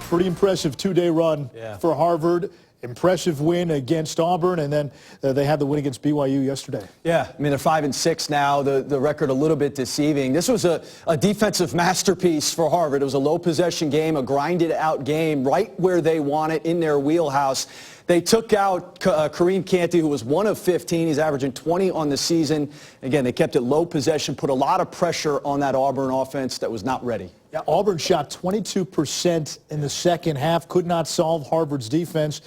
Pretty impressive two-day run for Harvard. Impressive win against Auburn, and then they had the win against BYU yesterday. Yeah, I mean, they're 5-6 now. The record a little bit deceiving. This was a defensive masterpiece for Harvard. It was a low-possession game, a grinded-out game, right where they want it, in their wheelhouse. They took out Kareem Canty, who was 1 of 15. He's averaging 20 on the season. Again, they kept it low possession, put a lot of pressure on that Auburn offense that was not ready. Yeah, Auburn shot 22% in the second half, could not solve Harvard's defense.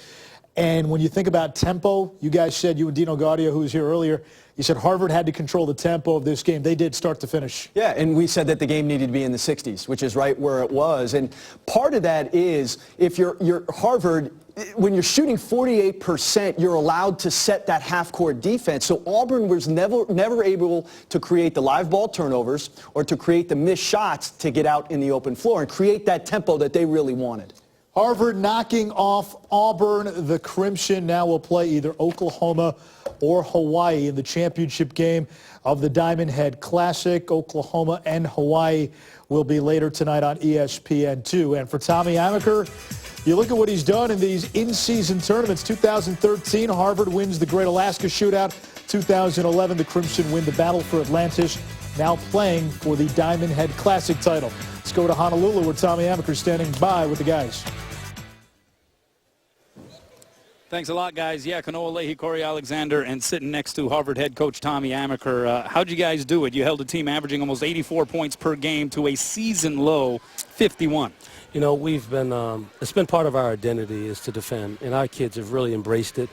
And when you think about tempo, you guys said, you and Dino Gaudio, who was here earlier, you said Harvard had to control the tempo of this game. They did start to finish. Yeah, and we said that the game needed to be in the 60s, which is right where it was. And part of that is if you're Harvard, when you're shooting 48%, you're allowed to set that half-court defense. So Auburn was never able to create the live ball turnovers or to create the missed shots to get out in the open floor and create that tempo that they really wanted. Harvard knocking off Auburn. The Crimson now will play either Oklahoma or Hawaii in the championship game of the Diamond Head Classic. Oklahoma and Hawaii will be later tonight on ESPN2. And for Tommy Amaker, you look at what he's done in these in-season tournaments. 2013, Harvard wins the Great Alaska Shootout. 2011, the Crimson win the Battle for Atlantis, now playing for the Diamond Head Classic title. Let's go to Honolulu, where Tommy Amaker is standing by with the guys. Thanks a lot, guys. Yeah, Kanoa Leahy, Corey Alexander, and sitting next to Harvard head coach Tommy Amaker. How'd you guys do it? You held a team averaging almost 84 points per game to a season-low 51. You know, we've been, it's been part of our identity is to defend, and our kids have really embraced it.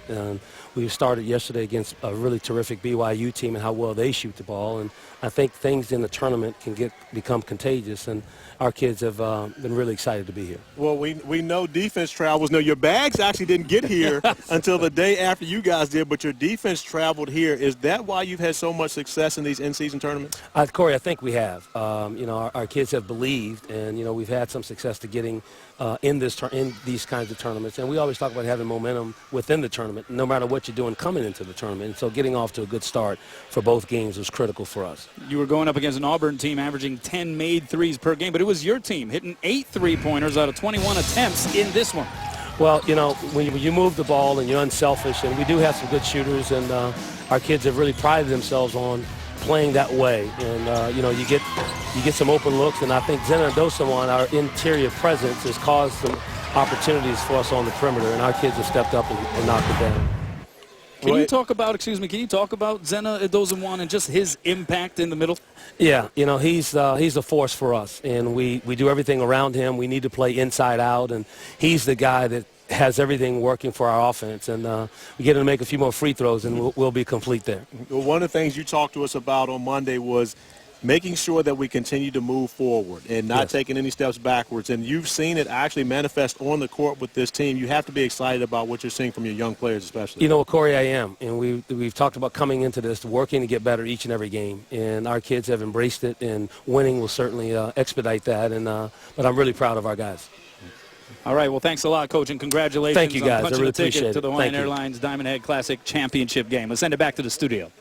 We started yesterday against a really terrific BYU team and how well they shoot the ball, and I think things in the tournament can become contagious, and our kids have been really excited to be here. Well, we know defense travels. No, your bags actually didn't get here until the day after you guys did, but your defense traveled here. Is that why you've had so much success in these in-season tournaments? Corey, I think we have. You know, our kids have believed, and, you know, we've had some success to getting in these kinds of tournaments. And we always talk about having momentum within the tournament, no matter what you're doing coming into the tournament. And so getting off to a good start for both games was critical for us. You were going up against an Auburn team averaging 10 made threes per game, but it was your team hitting 8 three-pointers out of 21 attempts in this one. Well, you know, when you move the ball and you're unselfish, and we do have some good shooters, and our kids have really prided themselves on playing that way. And, you know, you get some open looks, and I think Zena Dosawan, our interior presence, has caused some opportunities for us on the perimeter, and our kids have stepped up and knocked it down. Can you talk about Zena Edoziwan and just his impact in the middle? Yeah, you know, he's a force for us, and we do everything around him. We need to play inside out, and he's the guy that has everything working for our offense, and we get him to make a few more free throws, and we'll be complete there. Well, one of the things you talked to us about on Monday was making sure that we continue to move forward and not taking any steps backwards. And you've seen it actually manifest on the court with this team. You have to be excited about what you're seeing from your young players especially. You know, Corey, I am. And we've talked about coming into this, working to get better each and every game. And our kids have embraced it, and winning will certainly expedite that. And but I'm really proud of our guys. All right, well, thanks a lot, Coach, and congratulations. Thank you, guys. On punching I really the ticket appreciate it. to the Hawaiian Airlines Diamond Head Classic Championship game. Let's send it back to the studio.